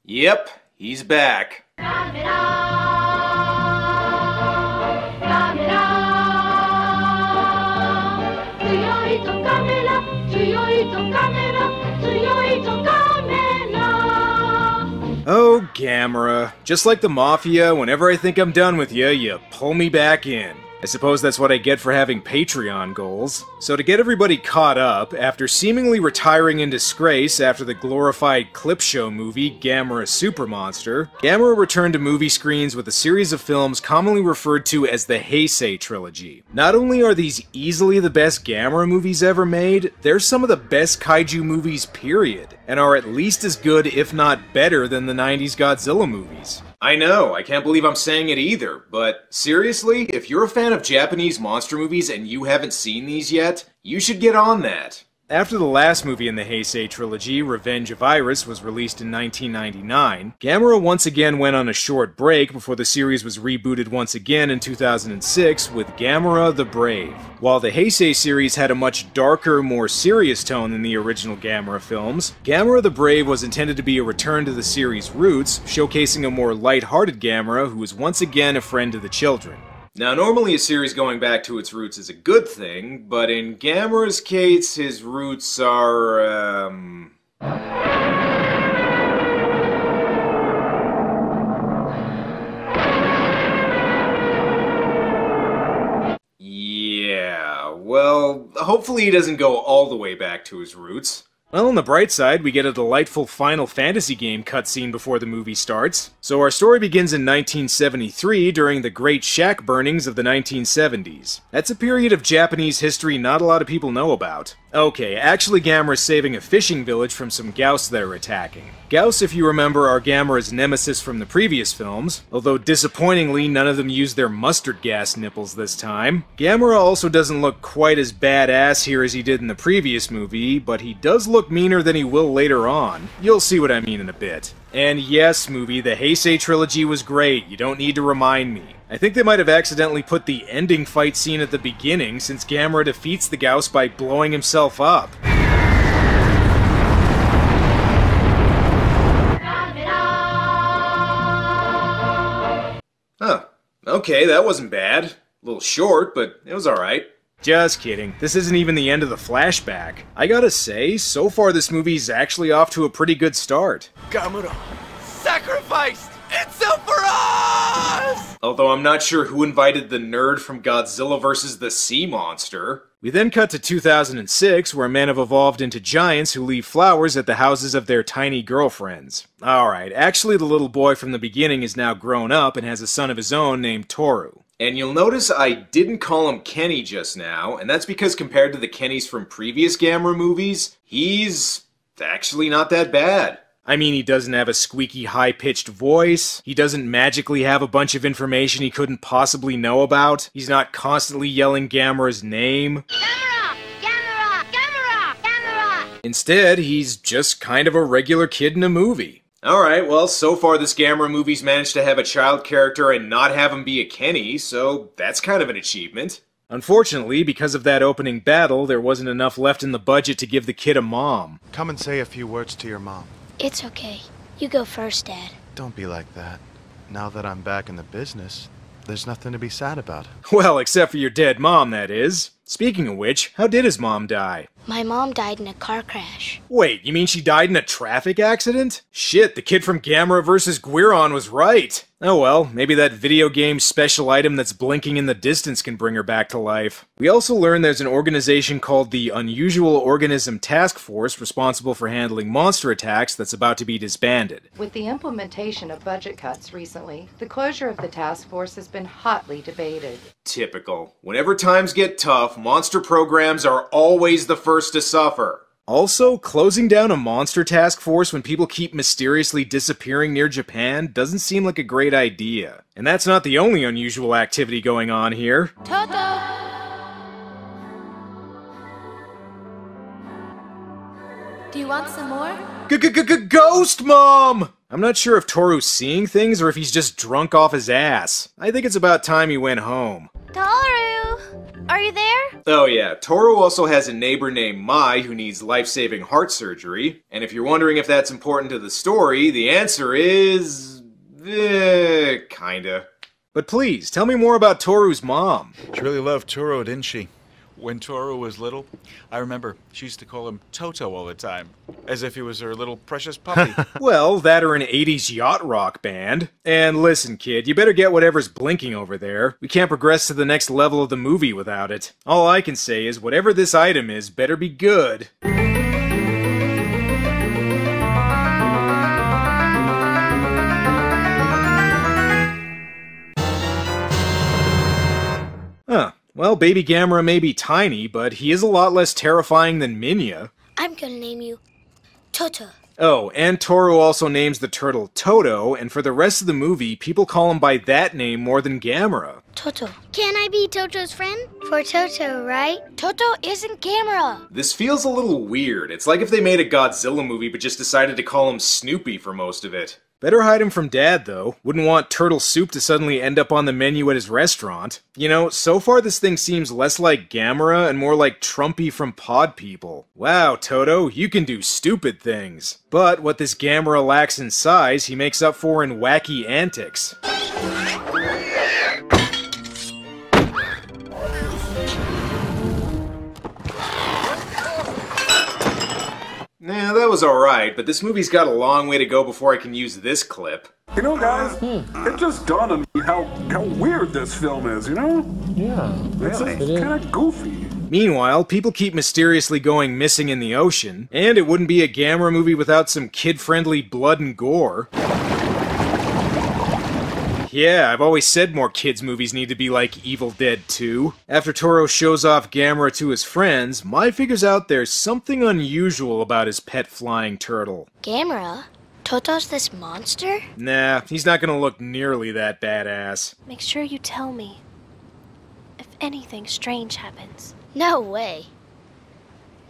Yep, he's back. Oh, Gamera. Just like the Mafia, whenever I think I'm done with you, you pull me back in. I suppose that's what I get for having Patreon goals. So to get everybody caught up, after seemingly retiring in disgrace after the glorified clip show movie Gamera Super Monster, Gamera returned to movie screens with a series of films commonly referred to as the Heisei trilogy. Not only are these easily the best Gamera movies ever made, they're some of the best kaiju movies period, and are at least as good if not better than the 90s Godzilla movies. I know, I can't believe I'm saying it either, but seriously, if you're a fan of Japanese monster movies and you haven't seen these yet, you should get on that. After the last movie in the Heisei trilogy, Revenge of Iris, was released in 1999, Gamera once again went on a short break before the series was rebooted once again in 2006 with Gamera the Brave. While the Heisei series had a much darker, more serious tone than the original Gamera films, Gamera the Brave was intended to be a return to the series' roots, showcasing a more light-hearted Gamera who was once again a friend to the children. Now, normally a series going back to its roots is a good thing, but in Gamera's case, his roots are, yeah, well, hopefully he doesn't go all the way back to his roots. Well, on the bright side, we get a delightful Final Fantasy game cutscene before the movie starts. So our story begins in 1973 during the Great Shack burnings of the 1970s. That's a period of Japanese history not a lot of people know about. Okay, actually Gamera's saving a fishing village from some Gauss that are attacking. Gauss, if you remember, are Gamera's nemesis from the previous films, although disappointingly none of them used their mustard gas nipples this time. Gamera also doesn't look quite as badass here as he did in the previous movie, but he does look meaner than he will later on. You'll see what I mean in a bit. And yes, movie, the Heisei trilogy was great, you don't need to remind me. I think they might have accidentally put the ending fight scene at the beginning, since Gamera defeats the Gauss by blowing himself up. Huh. Okay, that wasn't bad. A little short, but it was alright. Just kidding. This isn't even the end of the flashback. I gotta say, so far this movie's actually off to a pretty good start. Gamera sacrificed itself for us! Although I'm not sure who invited the nerd from Godzilla vs. the Sea Monster. We then cut to 2006, where men have evolved into giants who leave flowers at the houses of their tiny girlfriends. Alright, actually the little boy from the beginning is now grown up and has a son of his own named Toru. And you'll notice I didn't call him Kenny just now, and that's because compared to the Kennys from previous Gamera movies, he's actually not that bad. I mean, he doesn't have a squeaky, high-pitched voice, he doesn't magically have a bunch of information he couldn't possibly know about, he's not constantly yelling Gamera's name. Gamera! Gamera! Gamera! Gamera! Instead, he's just kind of a regular kid in a movie. Alright, well, so far this Gamera movie's managed to have a child character and not have him be a Kenny, so that's kind of an achievement. Unfortunately, because of that opening battle, there wasn't enough left in the budget to give the kid a mom. Come and say a few words to your mom. It's okay. You go first, Dad. Don't be like that. Now that I'm back in the business, there's nothing to be sad about. Well, except for your dead mom, that is. Speaking of which, how did his mom die? My mom died in a car crash. Wait, you mean she died in a traffic accident? Shit, the kid from Gamera vs. Guiron was right. Oh well, maybe that video game special item that's blinking in the distance can bring her back to life. We also learn there's an organization called the Unusual Organism Task Force responsible for handling monster attacks that's about to be disbanded. With the implementation of budget cuts recently, the closure of the task force has been hotly debated. Typical. Whenever times get tough, monster programs are always the first to suffer. Also, closing down a monster task force when people keep mysteriously disappearing near Japan doesn't seem like a great idea. And that's not the only unusual activity going on here. Toto! Do you want some more? Ghost Mom! I'm not sure if Toru's seeing things or if he's just drunk off his ass. I think it's about time he went home. Toru! are you there? Oh yeah, Toru also has a neighbor named Mai who needs life-saving heart surgery. And if you're wondering if that's important to the story, the answer is... kinda. But please, tell me more about Toru's mom. She really loved Toru, didn't she? When Toru was little, I remember she used to call him Toto all the time, as if he was her little precious puppy. Well, that or an 80s yacht rock band. And listen, kid, you better get whatever's blinking over there. We can't progress to the next level of the movie without it. All I can say is whatever this item is better be good. Huh. Well, baby Gamera may be tiny, but he is a lot less terrifying than Minya. I'm gonna name you Toto. Oh, and Toru also names the turtle Toto, and for the rest of the movie, people call him by that name more than Gamera. Toto. Can I be Toto's friend? For Toto, right? Toto isn't Gamera. This feels a little weird. It's like if they made a Godzilla movie but just decided to call him Snoopy for most of it. Better hide him from Dad, though. Wouldn't want turtle soup to suddenly end up on the menu at his restaurant. You know, so far this thing seems less like Gamera and more like Trumpy from Pod People. Wow, Toto, you can do stupid things. But what this Gamera lacks in size, he makes up for in wacky antics. Nah, that was alright, but this movie's got a long way to go before I can use this clip. You know, guys, it just dawned on me how weird this film is, you know? Yeah, It's kind of goofy. Meanwhile, people keep mysteriously going missing in the ocean, and it wouldn't be a Gamera movie without some kid-friendly blood and gore. Yeah, I've always said more kids' movies need to be like Evil Dead 2. After Toro shows off Gamera to his friends, Mai figures out there's something unusual about his pet flying turtle. Gamera? Toto's this monster? Nah, he's not gonna look nearly that badass. Make sure you tell me if anything strange happens. No way.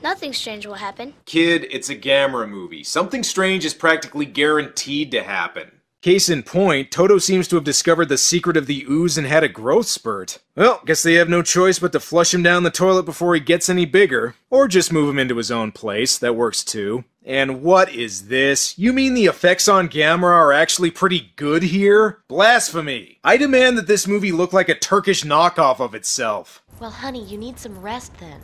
Nothing strange will happen. Kid, it's a Gamera movie. Something strange is practically guaranteed to happen. Case in point, Toto seems to have discovered the secret of the ooze and had a growth spurt. Well, guess they have no choice but to flush him down the toilet before he gets any bigger. Or just move him into his own place, that works too. And what is this? You mean the effects on Gamera are actually pretty good here? Blasphemy! I demand that this movie look like a Turkish knockoff of itself. Well, honey, you need some rest then.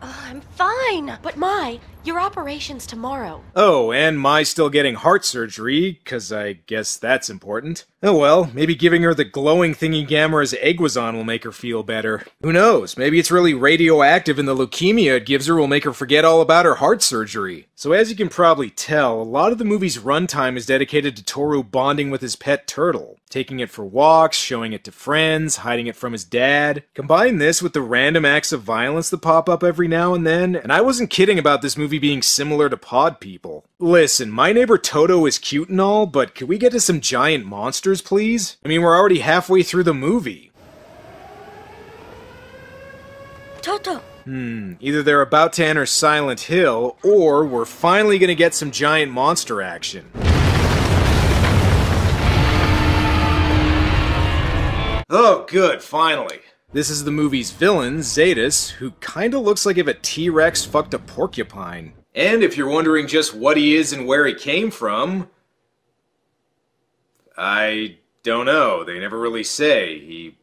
I'm fine! But Mai, your operation's tomorrow. Oh, and Mai's still getting heart surgery, 'cause I guess that's important. Oh well, maybe giving her the glowing thingy Gamera's egg was on will make her feel better. Who knows, maybe it's really radioactive and the leukemia it gives her will make her forget all about her heart surgery. So as you can probably tell, a lot of the movie's runtime is dedicated to Toru bonding with his pet turtle. Taking it for walks, showing it to friends, hiding it from his dad. Combine this with the random acts of violence that pop up every now and then, and I wasn't kidding about this movie being similar to Pod People. Listen, my neighbor Toto is cute and all, but could we get to some giant monsters, please? I mean, we're already halfway through the movie. Toto! Either they're about to enter Silent Hill, or we're finally gonna get some giant monster action. Oh, good, finally. This is the movie's villain, Zetas, who kinda looks like if a T-Rex fucked a porcupine. And if you're wondering just what he is and where he came from, I don't know. They never really say. He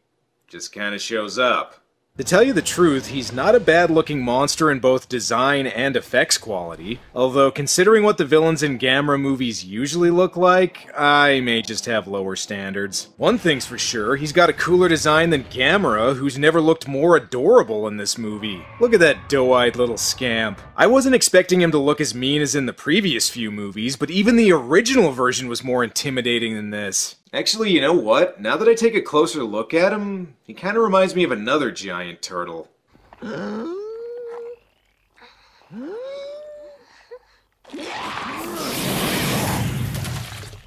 just kinda shows up. To tell you the truth, he's not a bad-looking monster in both design and effects quality, although considering what the villains in Gamera movies usually look like, I may just have lower standards. One thing's for sure, he's got a cooler design than Gamera, who's never looked more adorable in this movie. Look at that doe-eyed little scamp. I wasn't expecting him to look as mean as in the previous few movies, but even the original version was more intimidating than this. Actually, you know what? Now that I take a closer look at him, he kind of reminds me of another giant turtle. Oh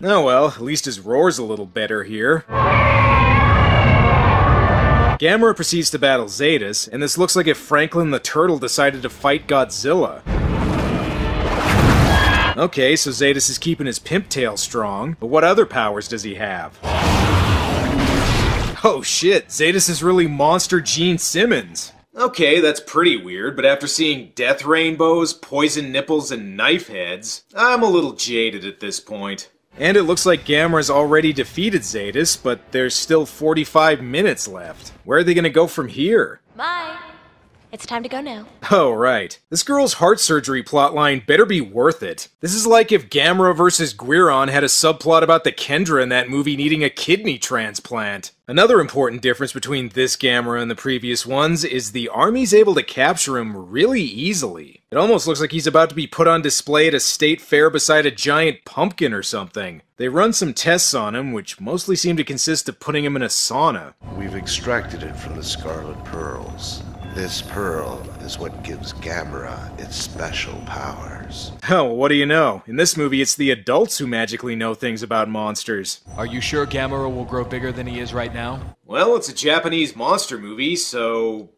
well, at least his roar's a little better here. Gamera proceeds to battle Zetas, and this looks like if Franklin the Turtle decided to fight Godzilla. Okay, so Zetas is keeping his pimp tail strong, but what other powers does he have? Oh shit, Zetas is really Monster Gene Simmons. Okay, that's pretty weird, but after seeing death rainbows, poison nipples, and knife heads, I'm a little jaded at this point. And it looks like Gamera's already defeated Zetas, but there's still 45 minutes left. Where are they gonna go from here? Bye. It's time to go now. Oh, right. This girl's heart surgery plotline better be worth it. This is like if Gamera vs. Guiron had a subplot about the Kendra in that movie needing a kidney transplant. Another important difference between this Gamera and the previous ones is the army's able to capture him really easily. It almost looks like he's about to be put on display at a state fair beside a giant pumpkin or something. They run some tests on him, which mostly seem to consist of putting him in a sauna. We've extracted it from the Scarlet Pearls. This pearl is what gives Gamera its special powers. Oh, what do you know? In this movie, it's the adults who magically know things about monsters. Are you sure Gamera will grow bigger than he is right now? Well, it's a Japanese monster movie, so...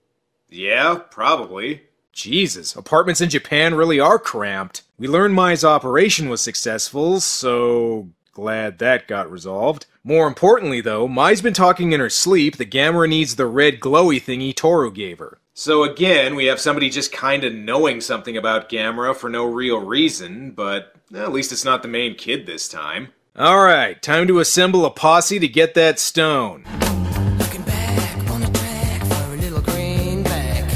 yeah, probably. Jesus, apartments in Japan really are cramped. We learned Mai's operation was successful, so... glad that got resolved. More importantly, though, Mai's been talking in her sleep that Gamera needs the red glowy thingy Toru gave her. So again, we have somebody just kinda knowing something about Gamera for no real reason, but at least it's not the main kid this time. Alright, time to assemble a posse to get that stone. Looking back on the track for a little greenback.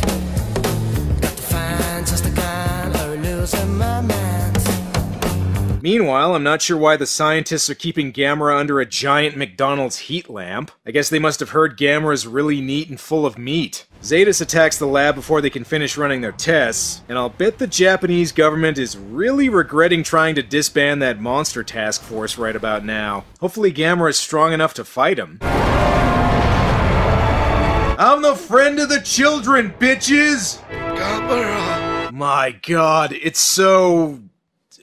Got to find just the kind or losing my mind. Meanwhile, I'm not sure why the scientists are keeping Gamera under a giant McDonald's heat lamp. I guess they must have heard Gamera's really neat and full of meat. Zetas attacks the lab before they can finish running their tests, and I'll bet the Japanese government is really regretting trying to disband that monster task force right about now. Hopefully Gamera is strong enough to fight him. I'm the friend of the children, bitches! Gamera! My god, it's so...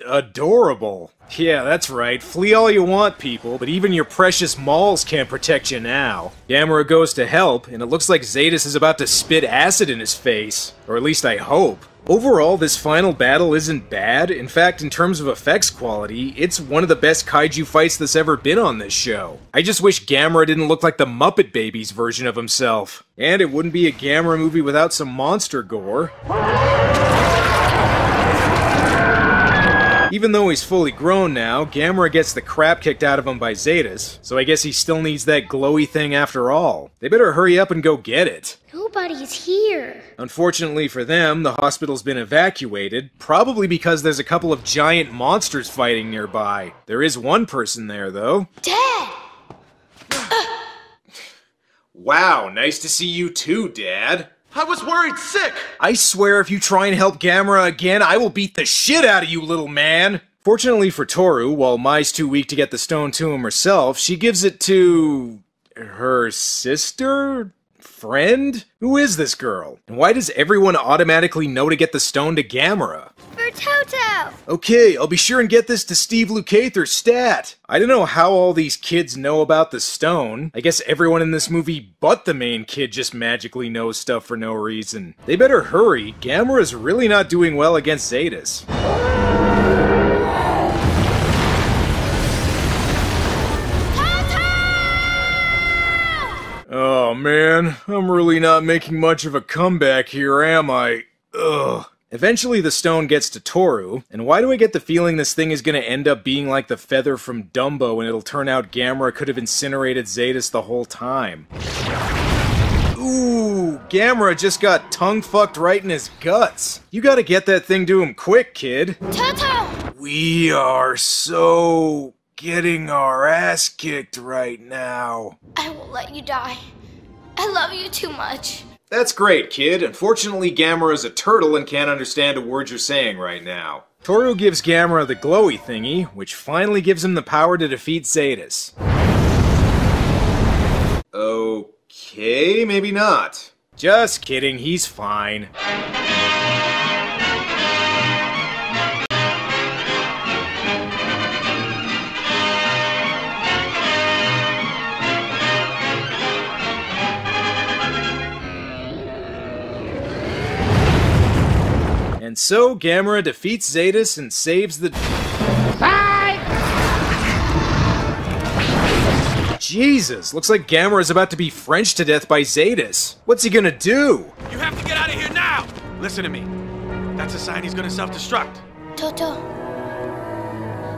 adorable. Yeah, that's right. Flee all you want, people, but even your precious malls can't protect you now. Gamera goes to help, and it looks like Zetas is about to spit acid in his face. Or at least I hope. Overall, this final battle isn't bad. In fact, in terms of effects quality, it's one of the best kaiju fights that's ever been on this show. I just wish Gamera didn't look like the Muppet Babies version of himself. And it wouldn't be a Gamera movie without some monster gore. Even though he's fully grown now, Gamera gets the crap kicked out of him by Zetas, so I guess he still needs that glowy thing after all. They better hurry up and go get it. Nobody's here. Unfortunately for them, the hospital's been evacuated, probably because there's a couple of giant monsters fighting nearby. There is one person there, though. Dad! Wow, nice to see you too, Dad. I was worried sick! I swear if you try and help Gamera again, I will beat the shit out of you, little man! Fortunately for Toru, while Mai's too weak to get the stone to him herself, she gives it to... her sister? Friend? Who is this girl? And why does everyone automatically know to get the stone to Gamera? For Toto! Okay, I'll be sure and get this to Steve Lukather stat. I don't know how all these kids know about the stone. I guess everyone in this movie but the main kid just magically knows stuff for no reason. They better hurry. Gamera's really not doing well against Zetas. Oh man, I'm really not making much of a comeback here, am I? Ugh. Eventually the stone gets to Toru, and why do I get the feeling this thing is gonna end up being like the feather from Dumbo and it'll turn out Gamera could have incinerated Zetas the whole time? Ooh, Gamera just got tongue-fucked right in his guts. You gotta get that thing to him quick, kid. Toto! We are so... getting our ass kicked right now. I won't let you die. I love you too much. That's great, kid. Unfortunately, Gamera's a turtle and can't understand a word you're saying right now. Toru gives Gamera the glowy thingy, which finally gives him the power to defeat Zetas. Okay, maybe not. Just kidding, he's fine. And so, Gamera defeats Zetas and saves the... Jesus, looks like Gamera's about to be Frenched to death by Zetas. What's he gonna do? You have to get out of here now! Listen to me. That's a sign he's gonna self-destruct. Toto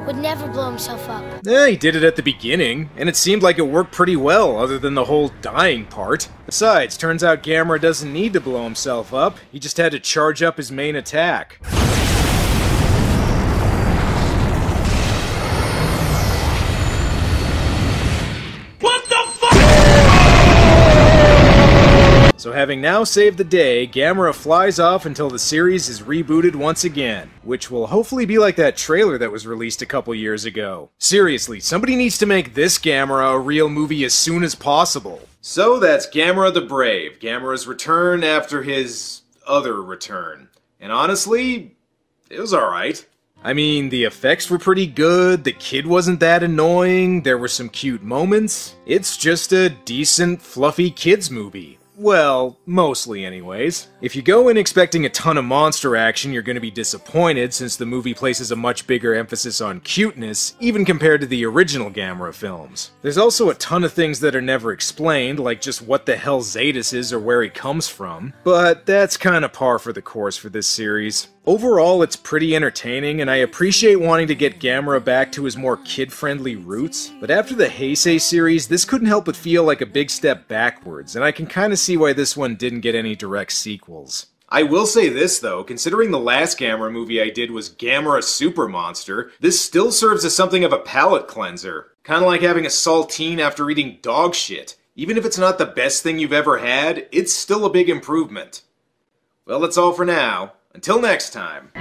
would never blow himself up. He did it at the beginning, and it seemed like it worked pretty well, other than the whole dying part. Besides, turns out Gamera doesn't need to blow himself up, he just had to charge up his main attack. So having now saved the day, Gamera flies off until the series is rebooted once again, which will hopefully be like that trailer that was released a couple years ago. Seriously, somebody needs to make this Gamera a real movie as soon as possible. So that's Gamera the Brave, Gamera's return after his other return. And honestly, it was alright. I mean, the effects were pretty good, the kid wasn't that annoying, there were some cute moments. It's just a decent, fluffy kids movie. Well, mostly anyways. If you go in expecting a ton of monster action, you're going to be disappointed since the movie places a much bigger emphasis on cuteness, even compared to the original Gamera films. There's also a ton of things that are never explained, like just what the hell Zetas is or where he comes from, but that's kinda par for the course for this series. Overall, it's pretty entertaining, and I appreciate wanting to get Gamera back to his more kid-friendly roots, but after the Heisei series, this couldn't help but feel like a big step backwards, and I can kinda see why this one didn't get any direct sequels. I will say this though, considering the last Gamera movie I did was Gamera Super Monster, this still serves as something of a palate cleanser. Kinda like having a saltine after eating dog shit. Even if it's not the best thing you've ever had, it's still a big improvement. Well, that's all for now. Until next time.